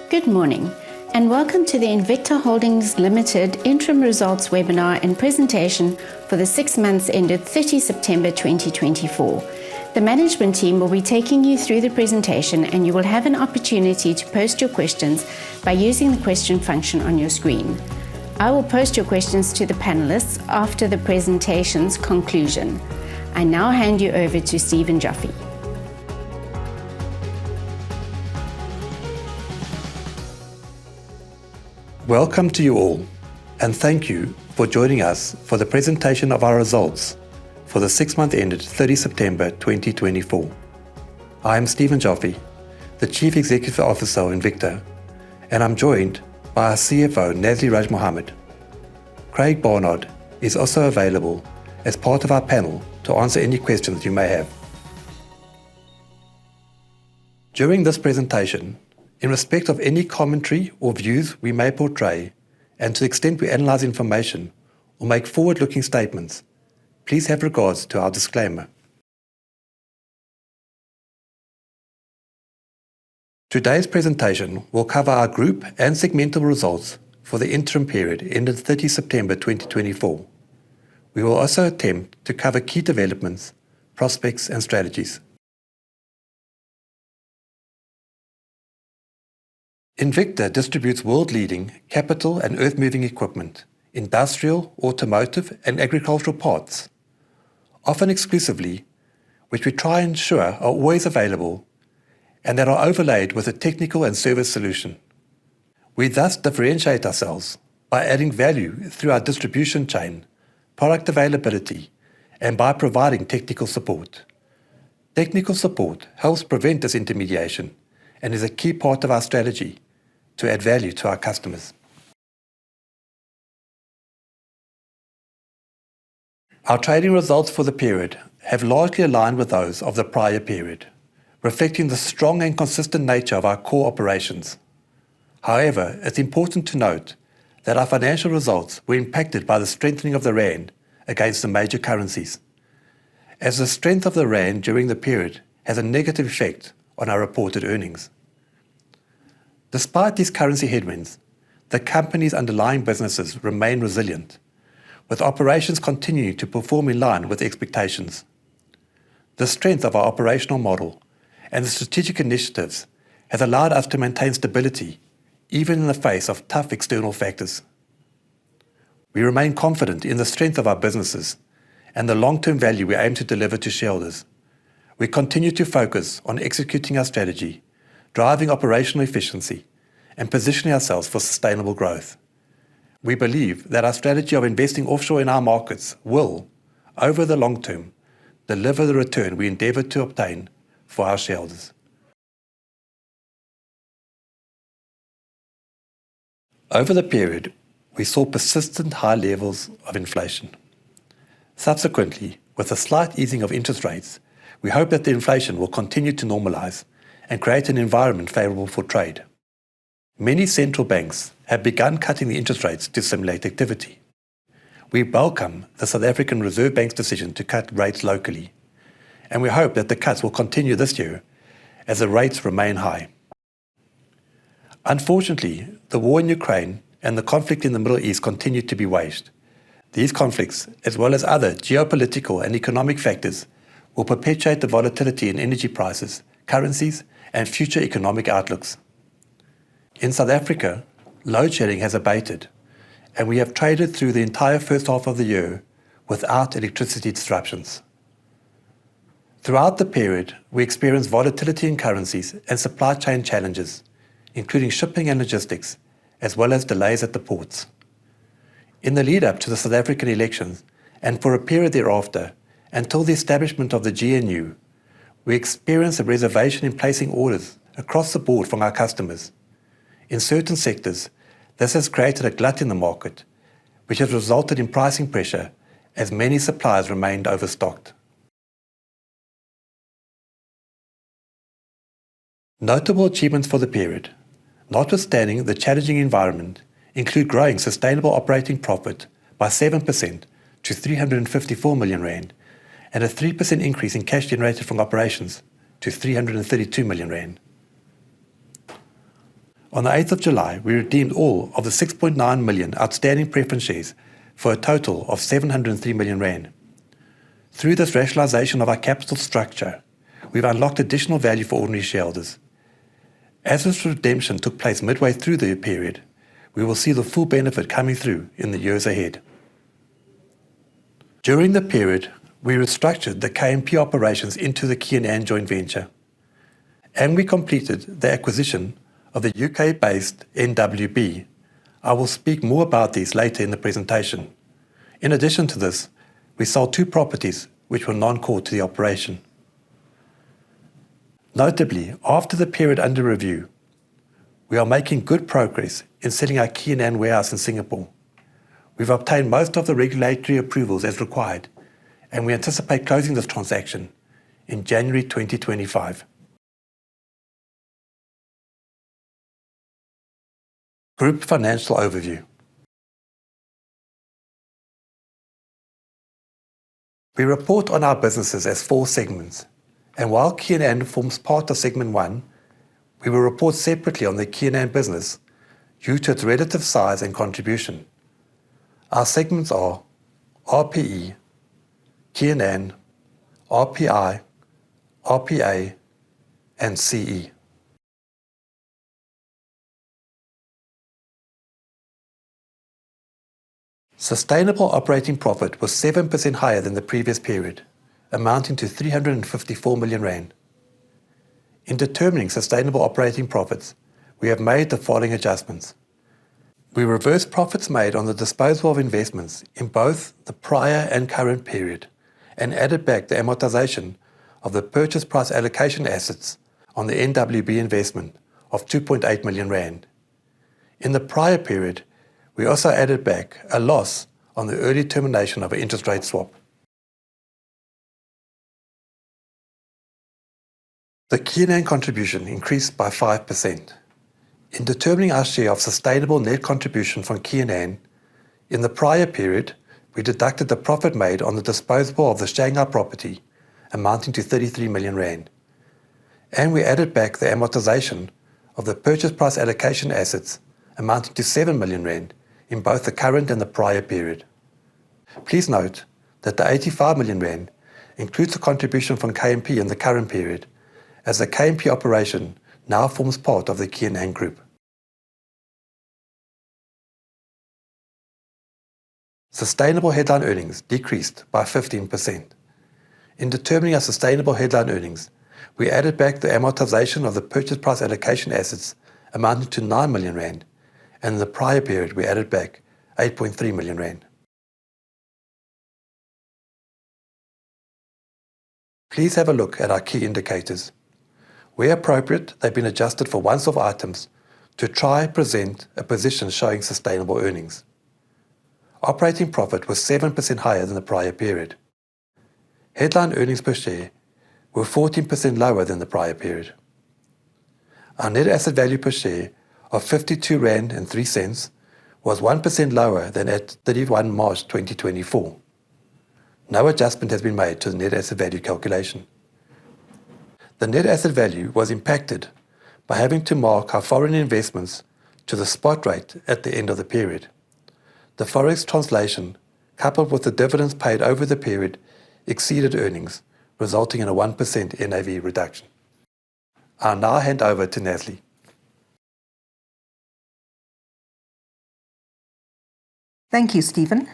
Good morning and welcome to the Invicta Holdings Limited Interim Results webinar and presentation for the 6 months ended 30 September 2024. The management team will be taking you through the presentation and you will have an opportunity to post your questions by using the question function on your screen. I will post your questions to the panelists after the presentation's conclusion. I now hand you over to Stephen Joffe. Welcome to you all, and thank you for joining us for the presentation of our results for the 6 month ended 30 September 2024. I am Stephen Joffe, the Chief Executive Officer of Invicta, and I'm joined by our CFO, Nazli Raj Mohammed. Craig Barnard is also available as part of our panel to answer any questions you may have. During this presentation, in respect of any commentary or views we may portray, and to the extent we analyse information or make forward-looking statements, please have regards to our disclaimer. Today's presentation will cover our group and segmental results for the interim period ended 30 September 2024. We will also attempt to cover key developments, prospects and strategies. Invicta distributes world-leading capital and earth-moving equipment, industrial, automotive and agricultural parts, often exclusively, which we try and ensure are always available and that are overlaid with a technical and service solution. We thus differentiate ourselves by adding value through our distribution chain, product availability, and by providing technical support. Technical support helps prevent disintermediation and is a key part of our strategy to add value to our customers. Our trading results for the period have largely aligned with those of the prior period, reflecting the strong and consistent nature of our core operations. However, it's important to note that our financial results were impacted by the strengthening of the rand against the major currencies, as the strength of the rand during the period has a negative effect on our reported earnings. Despite these currency headwinds, the company's underlying businesses remain resilient, with operations continuing to perform in line with expectations. The strength of our operational model and the strategic initiatives has allowed us to maintain stability even in the face of tough external factors. We remain confident in the strength of our businesses and the long-term value we aim to deliver to shareholders. We continue to focus on executing our strategy, driving operational efficiency, and positioning ourselves for sustainable growth. We believe that our strategy of investing offshore in our markets will, over the long term, deliver the return we endeavour to obtain for our shareholders. Over the period, we saw persistent high levels of inflation. Subsequently, with a slight easing of interest rates, we hope that the inflation will continue to normalise and create an environment favourable for trade. Many central banks have begun cutting the interest rates to stimulate activity. We welcome the South African Reserve Bank's decision to cut rates locally, and we hope that the cuts will continue this year as the rates remain high. Unfortunately, the war in Ukraine and the conflict in the Middle East continue to be waged. These conflicts, as well as other geopolitical and economic factors, will perpetuate the volatility in energy prices, currencies, and future economic outlooks. In South Africa, load shedding has abated, and we have traded through the entire first half of the year without electricity disruptions. Throughout the period, we experienced volatility in currencies and supply chain challenges, including shipping and logistics, as well as delays at the ports. In the lead-up to the South African elections, and for a period thereafter, until the establishment of the GNU, we experienced a reservation in placing orders across the board from our customers. In certain sectors, this has created a glut in the market, which has resulted in pricing pressure as many suppliers remained overstocked. Notable achievements for the period, notwithstanding the challenging environment, include growing sustainable operating profit by 7% to 354 million rand and a 3% increase in cash generated from operations to 332 million rand. On the 8th of July, we redeemed all of the 6.9 million outstanding preference shares for a total of 703 million rand. Through this rationalisation of our capital structure, we've unlocked additional value for ordinary shareholders. As this redemption took place midway through the period, we will see the full benefit coming through in the years ahead. During the period, we restructured the KMP operations into the K&N joint venture, and we completed the acquisition of the UK-based NWB. I will speak more about these later in the presentation. In addition to this, we sold 2 properties which were non-core to the operation. Notably, after the period under review, we are making good progress in selling our K&N warehouse in Singapore. We've obtained most of the regulatory approvals as required, and we anticipate closing this transaction in January 2025. Group Financial Overview. We report on our businesses as 4 segments, and while K&N forms part of Segment 1, we will report separately on the K&N business due to its relative size and contribution. Our segments are RPE, K&N, RPI, RPA, and CE. Sustainable operating profit was 7% higher than the previous period, amounting to 354 million rand. In determining sustainable operating profits, we have made the following adjustments. We reversed profits made on the disposal of investments in both the prior and current period and added back the amortization of the purchase price allocation assets on the NWB investment of 2.8 million rand. In the prior period, we also added back a loss on the early termination of an interest rate swap. The K&N contribution increased by 5%. In determining our share of sustainable net contribution from K&N, in the prior period, we deducted the profit made on the disposal of the Shanghai property, amounting to 33 million rand, and we added back the amortization of the purchase price allocation assets, amounting to 7 million rand, in both the current and the prior period. Please note that the 85 million rand includes the contribution from KMP in the current period, as the KMP operation now forms part of the K&N group. Sustainable headline earnings decreased by 15%. In determining our sustainable headline earnings, we added back the amortization of the purchase price allocation assets amounting to 9 million rand, and in the prior period we added back 8.3 million rand. Please have a look at our key indicators. Where appropriate, they've been adjusted for once-off items to try and present a position showing sustainable earnings. Operating profit was 7% higher than the prior period. Headline earnings per share were 14% lower than the prior period. Our net asset value per share of 52 rand and 3 cents was 1% lower than at 31 March 2024. No adjustment has been made to the net asset value calculation. The net asset value was impacted by having to mark our foreign investments to the spot rate at the end of the period. The forex translation, coupled with the dividends paid over the period, exceeded earnings, resulting in a 1% NAV reduction. I'll now hand over to Nasli. Thank you, Stephen.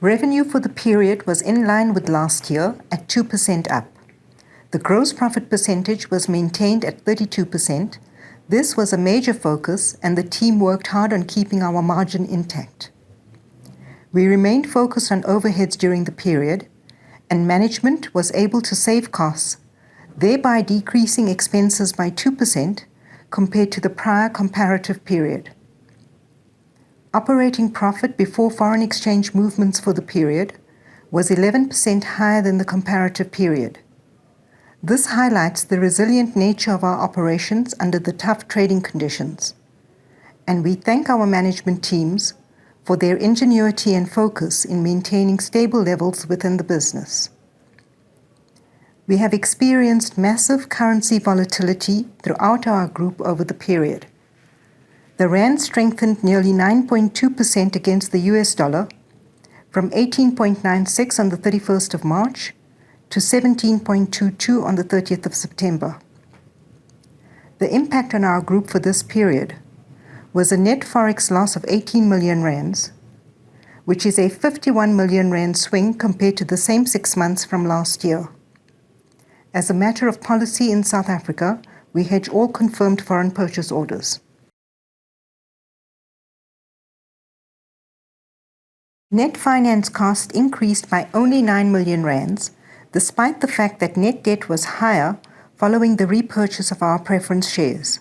Revenue for the period was in line with last year at 2% up. The gross profit percentage was maintained at 32%. This was a major focus, and the team worked hard on keeping our margin intact. We remained focused on overheads during the period, and management was able to save costs, thereby decreasing expenses by 2% compared to the prior comparative period. Operating profit before foreign exchange movements for the period was 11% higher than the comparative period. This highlights the resilient nature of our operations under the tough trading conditions, and we thank our management teams for their ingenuity and focus in maintaining stable levels within the business. We have experienced massive currency volatility throughout our group over the period. The rand strengthened nearly 9.2% against the US dollar, from 18.96 on the 31st of March to 17.22 on the 30th of September. The impact on our group for this period was a net forex loss of 18 million rands, which is a 51 million rand swing compared to the same 6 months from last year. As a matter of policy in South Africa, we hedge all confirmed foreign purchase orders. Net finance cost increased by only 9 million rands, despite the fact that net debt was higher following the repurchase of our preference shares.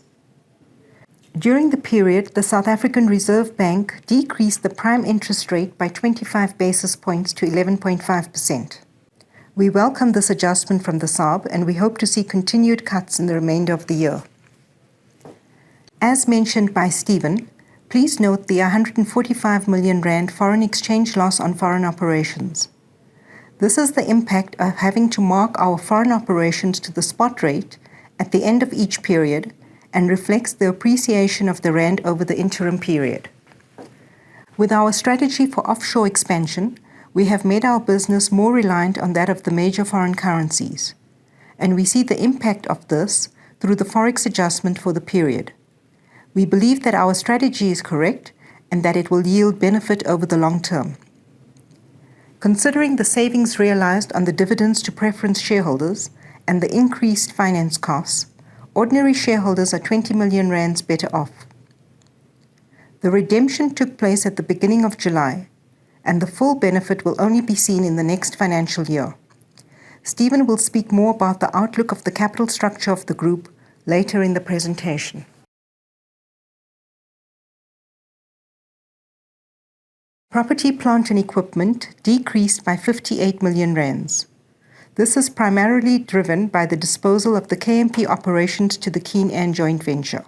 During the period, the South African Reserve Bank decreased the prime interest rate by 25 basis points to 11.5%. We welcome this adjustment from the SARB and we hope to see continued cuts in the remainder of the year. As mentioned by Stephen, please note the 145 million rand foreign exchange loss on foreign operations. This is the impact of having to mark our foreign operations to the spot rate at the end of each period and reflects the appreciation of the rand over the interim period. With our strategy for offshore expansion, we have made our business more reliant on that of the major foreign currencies, and we see the impact of this through the forex adjustment for the period. We believe that our strategy is correct and that it will yield benefit over the long term. Considering the savings realized on the dividends to preference shareholders and the increased finance costs, ordinary shareholders are 20 million rands better off. The redemption took place at the beginning of July, and the full benefit will only be seen in the next financial year. Stephen will speak more about the outlook of the capital structure of the group later in the presentation. Property, plant and equipment decreased by 58 million rands. This is primarily driven by the disposal of the KMP operations to the Keen Ann joint venture.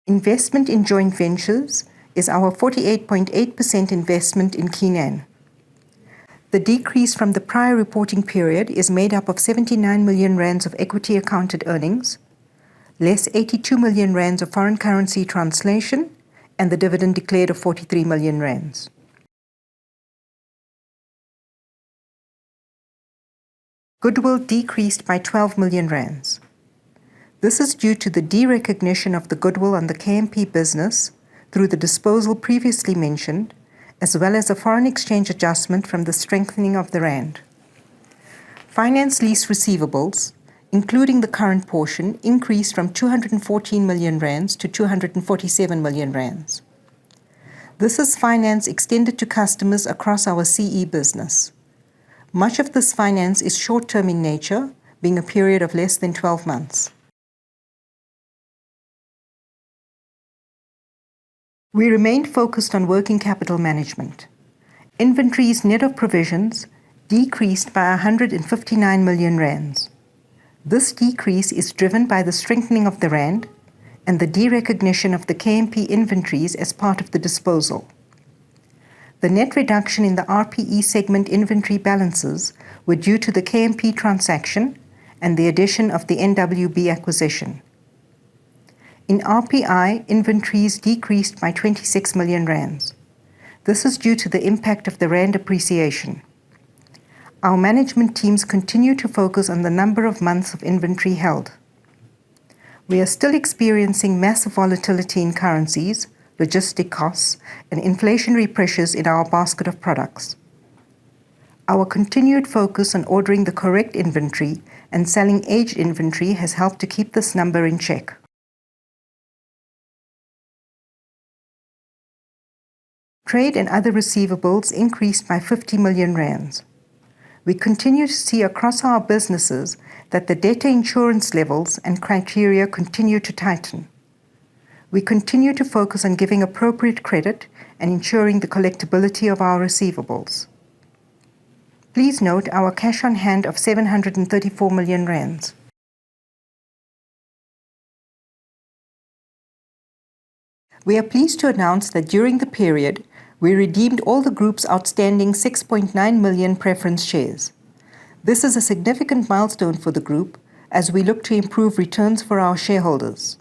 Investment in joint ventures is our 48.8% investment in Keen Ann. The decrease from the prior reporting period is made up of 79 million rands of equity accounted earnings, less 82 million rands of foreign currency translation, and the dividend declared of 43 million rands. Goodwill decreased by 12 million rands. This is due to the derecognition of the goodwill on the KMP business through the disposal previously mentioned, as well as a foreign exchange adjustment from the strengthening of the rand. Finance lease receivables, including the current portion, increased from 214 million rands to 247 million rands. This is finance extended to customers across our CE business. Much of this finance is short-term in nature, being a period of less than 12 months. We remained focused on working capital management. Inventories net of provisions decreased by 159 million rands. This decrease is driven by the strengthening of the rand and the derecognition of the KMP inventories as part of the disposal. The net reduction in the RPE segment inventory balances were due to the KMP transaction and the addition of the NWB acquisition. In RPI, inventories decreased by 26 million rands. This is due to the impact of the rand appreciation. Our management teams continue to focus on the number of months of inventory held. We are still experiencing massive volatility in currencies, logistic costs, and inflationary pressures in our basket of products. Our continued focus on ordering the correct inventory and selling aged inventory has helped to keep this number in check. Trade and other receivables increased by 50 million rands. We continue to see across our businesses that the debtor insurance levels and criteria continue to tighten. We continue to focus on giving appropriate credit and ensuring the collectability of our receivables. Please note our cash on hand of 734 million rands. We are pleased to announce that during the period, we redeemed all the group's outstanding 6.9 million preference shares. This is a significant milestone for the group as we look to improve returns for our shareholders.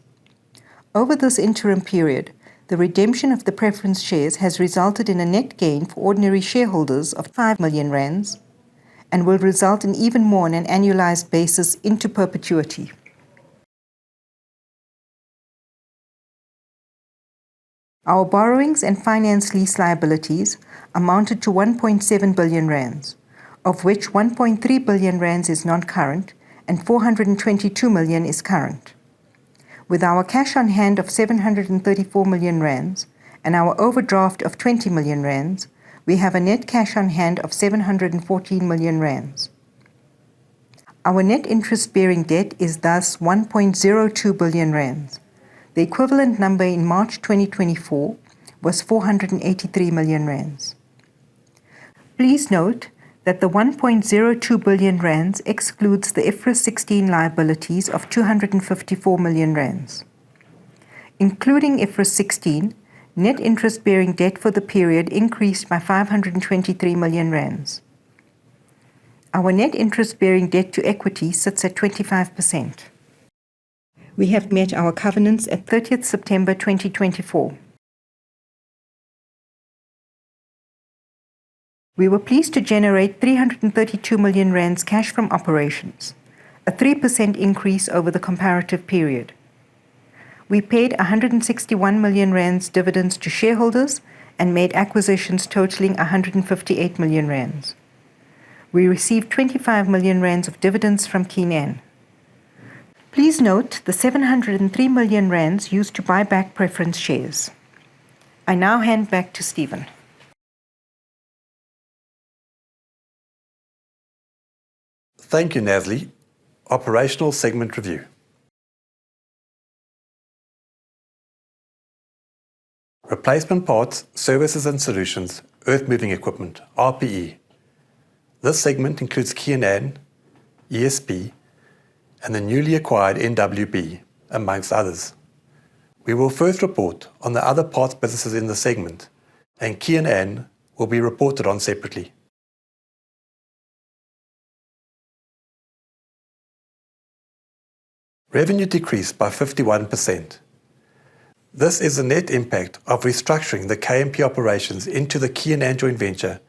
Over this interim period, the redemption of the preference shares has resulted in a net gain for ordinary shareholders of 5 million rands and will result in even more on an annualized basis into perpetuity. Our borrowings and finance lease liabilities amounted to 1.7 billion rands, of which 1.3 billion rands is non-current and 422 million is current. With our cash on hand of 734 million rands and our overdraft of 20 million rands, we have a net cash on hand of 714 million rands. Our net interest-bearing debt is thus 1.02 billion rands. The equivalent number in March 2024 was 483 million rands. Please note that the 1.02 billion rands excludes the IFRS 16 liabilities of 254 million rands. Including IFRS 16, net interest-bearing debt for the period increased by 523 million rands. Our net interest-bearing debt to equity sits at 25%. We have met our covenants at 30th September 2024. We were pleased to generate 332 million rands cash from operations, a 3% increase over the comparative period. We paid 161 million rands dividends to shareholders and made acquisitions totaling 158 million rands. We received 25 million rands of dividends from Keen An. Please note the 703 million rands used to buy back preference shares. I now hand back to Stephen. Thank you, Nazli. Operational segment review. Replacement parts, services and solutions, earth-moving equipment, RPE. This segment includes Keen An, ESP, and the newly acquired NWB, amongst others. We will first report on the other parts businesses in the segment, and Keen An will be reported on separately. Revenue decreased by 51%. This is the net impact of restructuring the KMP operations into the Keen An joint venture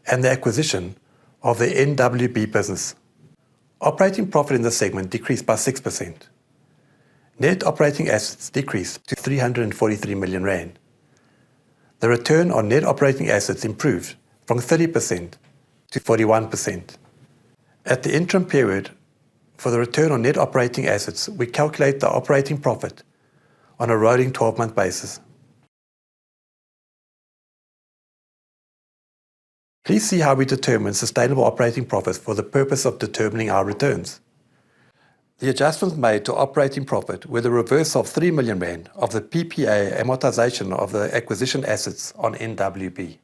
and the acquisition of the NWB business. Operating profit in the segment decreased by 6%. Net operating assets decreased to 343 million rand. The return on net operating assets improved from 30% to 41%. At the interim period, for the return on net operating assets, we calculate the operating profit on a rolling 12-month basis. Please see how we determine sustainable operating profits for the purpose of determining our returns. The adjustments made to operating profit were the reversal of 3 million rand of the PPA amortization of the acquisition assets on NWB.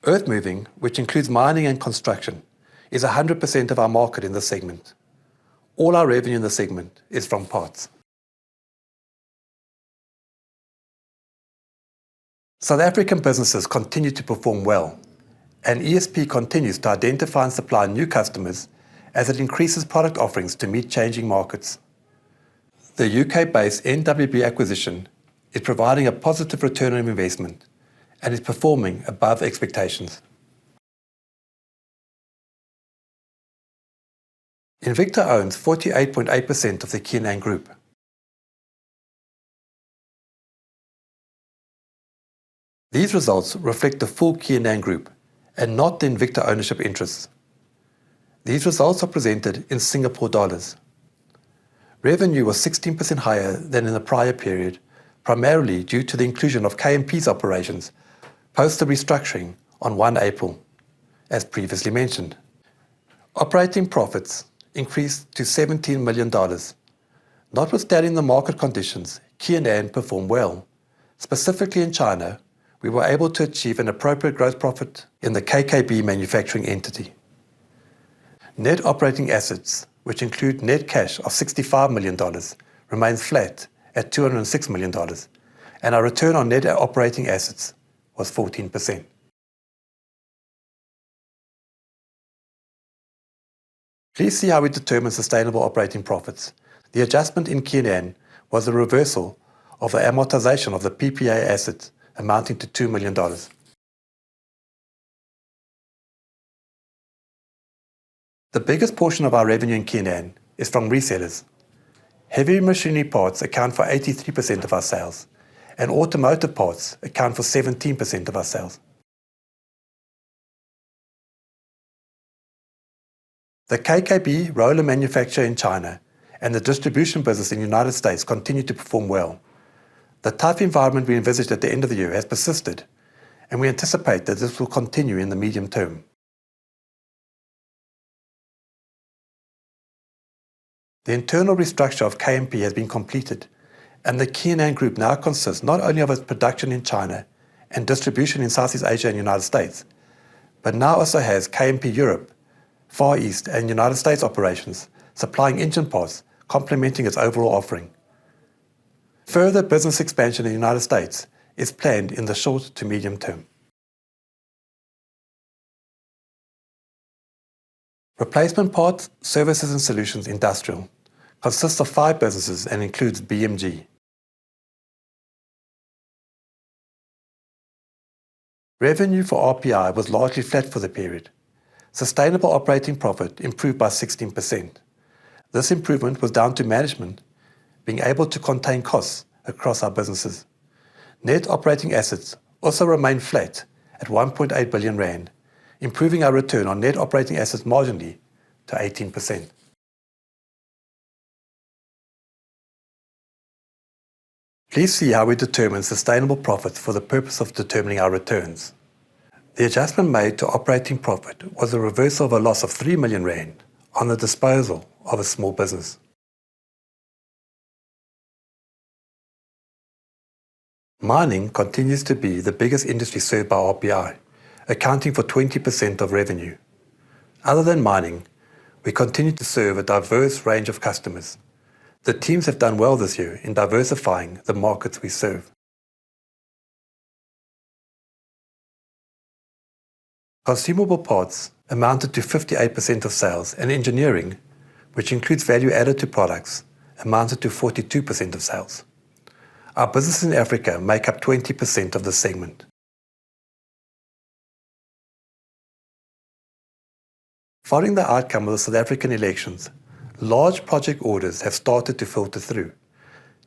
Earth-moving, which includes mining and construction, is 100% of our market in the segment. All our revenue in the segment is from parts. South African businesses continue to perform well, and ESP continues to identify and supply new customers as it increases product offerings to meet changing markets. The UK-based NWB acquisition is providing a positive return on investment and is performing above expectations. Invicta owns 48.8% of the Keen An Group. These results reflect the full Keen An Group and not the Invicta ownership interests. These results are presented in Singapore dollars. Revenue was 16% higher than in the prior period, primarily due to the inclusion of KMP's operations post the restructuring on 1 April, as previously mentioned. Operating profits increased to $17 million. Notwithstanding the market conditions, Keen An performed well. Specifically in China, we were able to achieve an appropriate gross profit in the KKB manufacturing entity. Net operating assets, which include net cash of $65 million, remains flat at $206 million, and our return on net operating assets was 14%. Please see how we determine sustainable operating profits. The adjustment in Keenan was the reversal of the amortization of the PPA assets amounting to $2 million. The biggest portion of our revenue in Keenan is from resellers. Heavy machinery parts account for 83% of our sales, and automotive parts account for 17% of our sales. The KKB roller manufacturer in China and the distribution business in the United States continue to perform well. The tough environment we envisaged at the end of the year has persisted, and we anticipate that this will continue in the medium term. The internal restructure of KMP has been completed, and the Keenan Group now consists not only of its production in China and distribution in Southeast Asia and the United States, but now also has KMP Europe, Far East and United States operations, supplying engine parts, complementing its overall offering. Further business expansion in the United States is planned in the short to medium term. Replacement Parts, Services and Solutions Industrial consists of 5 businesses and includes BMG. Revenue for RPI was largely flat for the period. Sustainable operating profit improved by 16%. This improvement was down to management being able to contain costs across our businesses. Net operating assets also remained flat at 1.8 billion rand, improving our return on net operating assets marginally to 18%. Please see how we determine sustainable profits for the purpose of determining our returns. The adjustment made to operating profit was a reversal of a loss of 3 million rand on the disposal of a small business. Mining continues to be the biggest industry served by RPI, accounting for 20% of revenue. Other than mining, we continue to serve a diverse range of customers. The teams have done well this year in diversifying the markets we serve. Consumable parts amounted to 58% of sales, and engineering, which includes value added to products, amounted to 42% of sales. Our businesses in Africa make up 20% of the segment. Following the outcome of the South African elections, large project orders have started to filter through.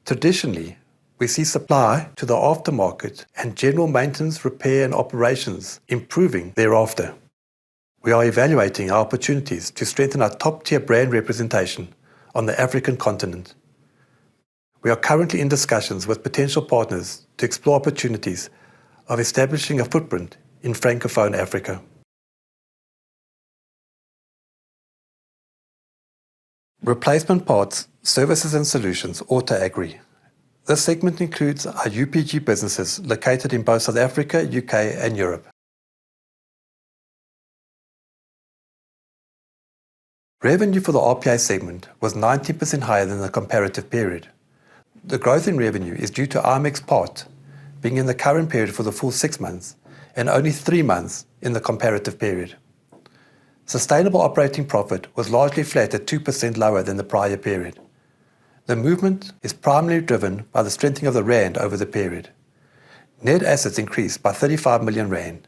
Traditionally, we see supply to the aftermarket and general maintenance, repair and operations improving thereafter. We are evaluating our opportunities to strengthen our top-tier brand representation on the African continent. We are currently in discussions with potential partners to explore opportunities of establishing a footprint in Francophone Africa. Replacement Parts, Services and Solutions, Auto Agri. This segment includes our UPG businesses located in both South Africa, UK and Europe. Revenue for the RPA segment was 19% higher than the comparative period. The growth in revenue is due to IMEX part being in the current period for the full 6 months and only 3 months in the comparative period. Sustainable operating profit was largely flat at 2% lower than the prior period. The movement is primarily driven by the strengthening of the rand over the period. Net assets increased by 35 million rand.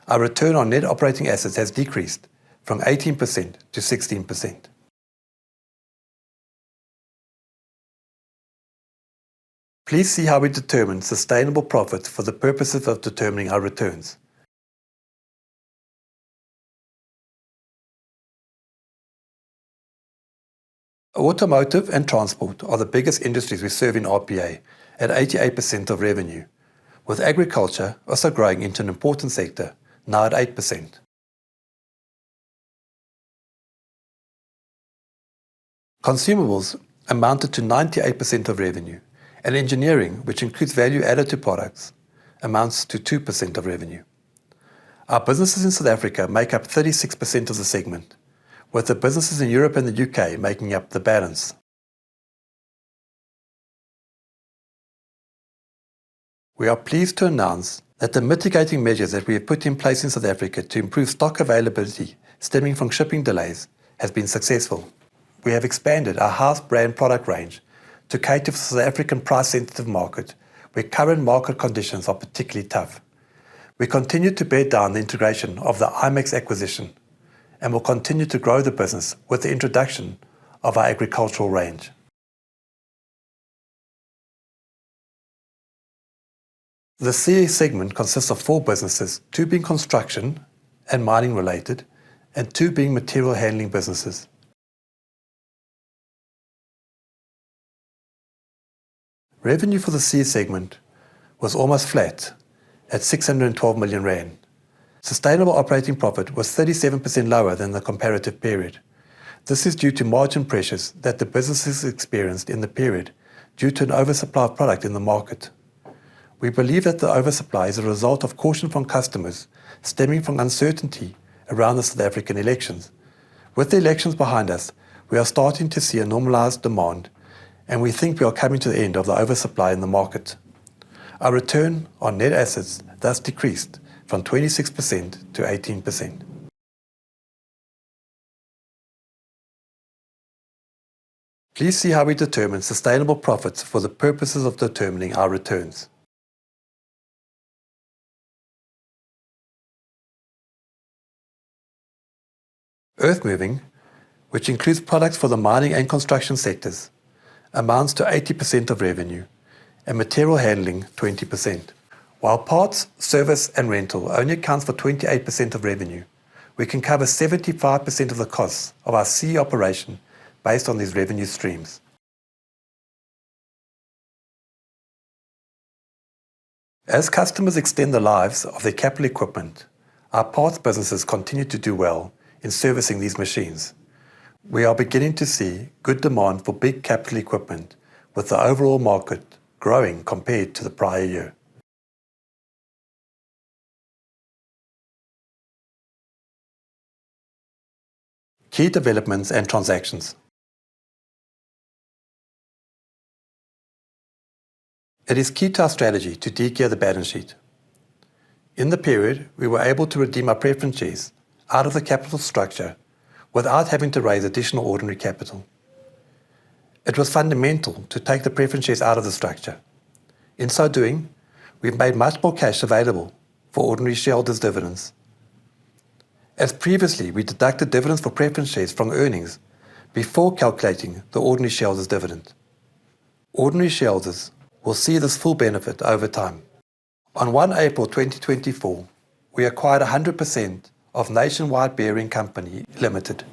Our return on net operating assets has decreased from 18% to 16%. Please see how we determine sustainable profits for the purposes of determining our returns. Automotive and transport are the biggest industries we serve in RPA at 88% of revenue, with agriculture also growing into an important sector, now at 8%. Consumables amounted to 98% of revenue, and engineering, which includes value added to products, amounts to 2% of revenue. Our businesses in South Africa make up 36% of the segment, with the businesses in Europe and the UK making up the balance. We are pleased to announce that the mitigating measures that we have put in place in South Africa to improve stock availability stemming from shipping delays has been successful. We have expanded our house brand product range to cater for the South African price-sensitive market, where current market conditions are particularly tough. We continue to bear down the integration of the IMEX acquisition and will continue to grow the business with the introduction of our agricultural range. The CA segment consists of 4 businesses, 2 being construction and mining related, and 2 being material handling businesses. Revenue for the CA segment was almost flat at 612 million rand. Sustainable operating profit was 37% lower than the comparative period. This is due to margin pressures that the businesses experienced in the period due to an oversupply of product in the market. We believe that the oversupply is a result of caution from customers stemming from uncertainty around the South African elections. With the elections behind us, we are starting to see a normalized demand, and we think we are coming to the end of the oversupply in the market. Our return on net assets thus decreased from 26% to 18%. Please see how we determine sustainable profits for the purposes of determining our returns. Earthmoving, which includes products for the mining and construction sectors, amounts to 80% of revenue, and material handling 20%. While parts, service and rental only accounts for 28% of revenue, we can cover 75% of the costs of our CE operation based on these revenue streams. As customers extend the lives of their capital equipment, our parts businesses continue to do well in servicing these machines. We are beginning to see good demand for big capital equipment, with the overall market growing compared to the prior year. Key developments and transactions. It is key to our strategy to de-gear the balance sheet. In the period, we were able to redeem our preference shares out of the capital structure without having to raise additional ordinary capital. It was fundamental to take the preference shares out of the structure. In so doing, we've made much more cash available for ordinary shareholders' dividends. As previously, we deducted dividends for preference shares from earnings before calculating the ordinary shareholders' dividend. Ordinary shareholders will see this full benefit over time. On 1 April 2024, we acquired 100% of Nationwide Bearing Company Limited.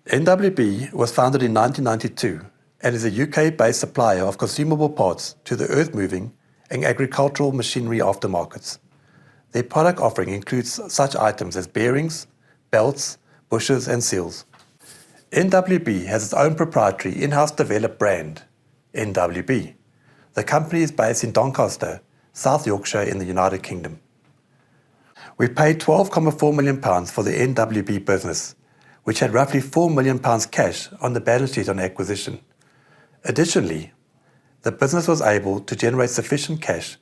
NWB was founded in 1992 and is a UK-based supplier of consumable parts to the earth-moving and agricultural machinery aftermarkets. Their product offering includes such items as bearings, belts, bushers and seals. NWB has its own proprietary in-house developed brand, NWB. The company is based in Doncaster, South Yorkshire in the United Kingdom. We paid £12.4 million for the NWB business, which had roughly £4 million cash on the balance sheet on acquisition. Additionally, the business was able to generate sufficient cash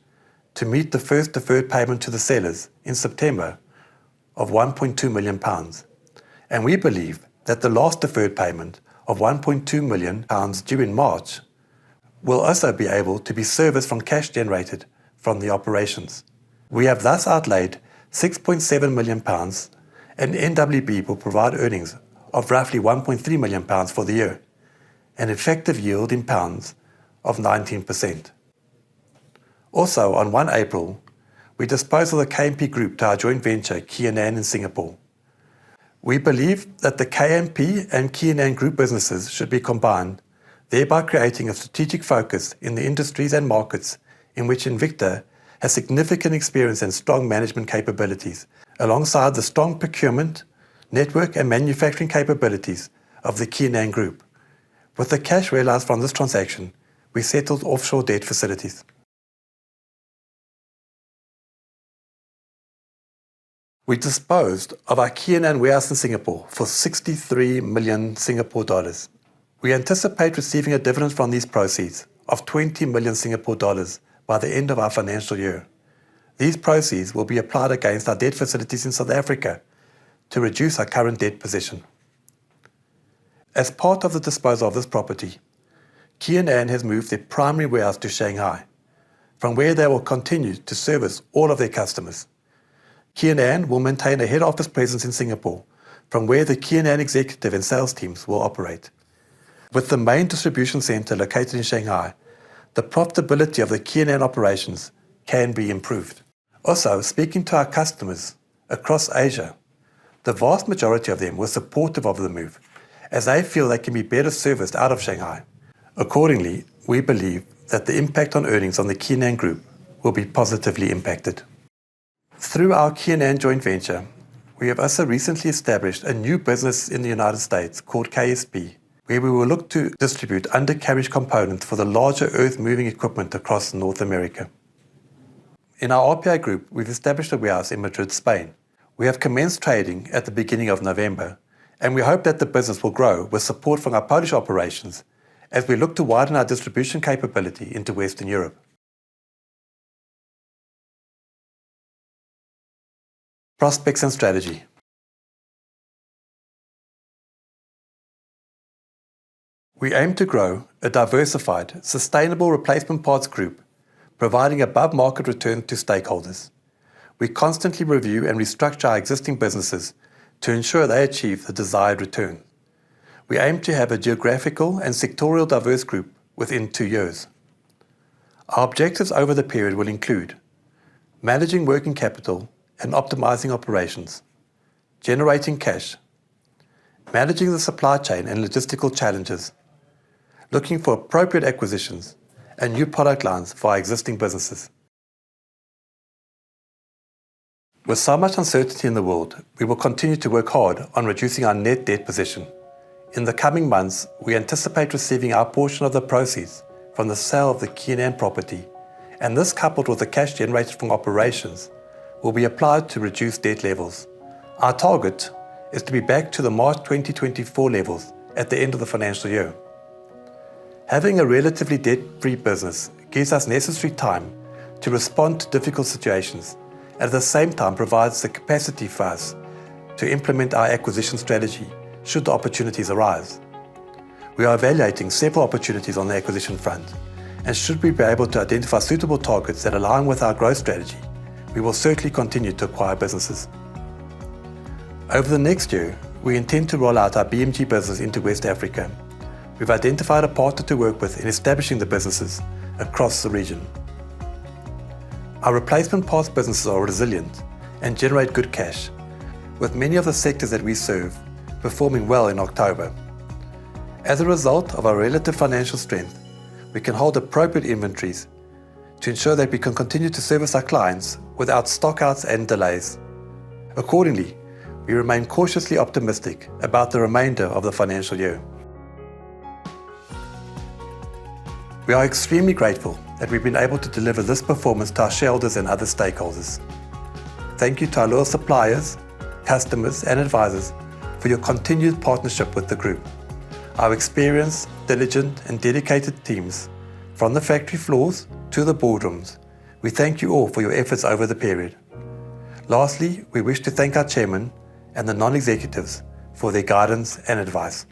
to meet the first deferred payment to the sellers in September of £1.2 million, and we believe that the last deferred payment of £1.2 million due in March will also be able to be serviced from cash generated from the operations. We have thus outlaid £6.7 million, and NWB will provide earnings of roughly £1.3 million for the year, an effective yield in pounds of 19%. Also, on 1 April, we disposed of the KMP Group to our joint venture, Keenan in Singapore. We believe that the KMP and Keenan Group businesses should be combined, thereby creating a strategic focus in the industries and markets in which Invicta has significant experience and strong management capabilities, alongside the strong procurement, network and manufacturing capabilities of the Keenan Group. With the cash realized from this transaction, we settled offshore debt facilities. We disposed of our Keenan warehouse in Singapore for 63 million Singapore dollars. We anticipate receiving a dividend from these proceeds of 20 million Singapore dollars by the end of our financial year. These proceeds will be applied against our debt facilities in South Africa to reduce our current debt position. As part of the disposal of this property, K&N has moved their primary warehouse to Shanghai, from where they will continue to service all of their customers. K&N will maintain a head office presence in Singapore, from where the K&N executive and sales teams will operate. With the main distribution center located in Shanghai, the profitability of the K&N operations can be improved. Also, speaking to our customers across Asia, the vast majority of them were supportive of the move, as they feel they can be better serviced out of Shanghai. Accordingly, we believe that the impact on earnings on the K&N Group will be positively impacted. Through our K&N joint venture, we have also recently established a new business in the United States called KSP, where we will look to distribute undercarriage components for the larger earth-moving equipment across North America. In our RPI Group, we've established a warehouse in Madrid, Spain. We have commenced trading at the beginning of November, and we hope that the business will grow with support from our Polish operations as we look to widen our distribution capability into Western Europe. Prospects and strategy. We aim to grow a diversified, sustainable replacement parts group, providing above-market return to stakeholders. We constantly review and restructure our existing businesses to ensure they achieve the desired return. We aim to have a geographical and sectorial diverse group within 2 years. Our objectives over the period will include managing working capital and optimizing operations, generating cash, managing the supply chain and logistical challenges, looking for appropriate acquisitions and new product lines for our existing businesses. With so much uncertainty in the world, we will continue to work hard on reducing our net debt position. In the coming months, we anticipate receiving our portion of the proceeds from the sale of the K&N property, and this, coupled with the cash generated from operations, will be applied to reduce debt levels. Our target is to be back to the March 2024 levels at the end of the financial year. Having a relatively debt-free business gives us necessary time to respond to difficult situations, and at the same time provides the capacity for us to implement our acquisition strategy should the opportunities arise. We are evaluating several opportunities on the acquisition front, and should we be able to identify suitable targets that align with our growth strategy, we will certainly continue to acquire businesses. Over the next year, we intend to roll out our BMG business into West Africa. We've identified a partner to work with in establishing the businesses across the region. Our replacement parts businesses are resilient and generate good cash, with many of the sectors that we serve performing well in October. As a result of our relative financial strength, we can hold appropriate inventories to ensure that we can continue to service our clients without stockouts and delays. Accordingly, we remain cautiously optimistic about the remainder of the financial year. We are extremely grateful that we've been able to deliver this performance to our shareholders and other stakeholders. Thank you to our loyal suppliers, customers and advisors for your continued partnership with the group. Our experienced, diligent and dedicated teams, from the factory floors to the boardrooms, we thank you all for your efforts over the period. Lastly, we wish to thank our chairman and the non-executives for their guidance and advice.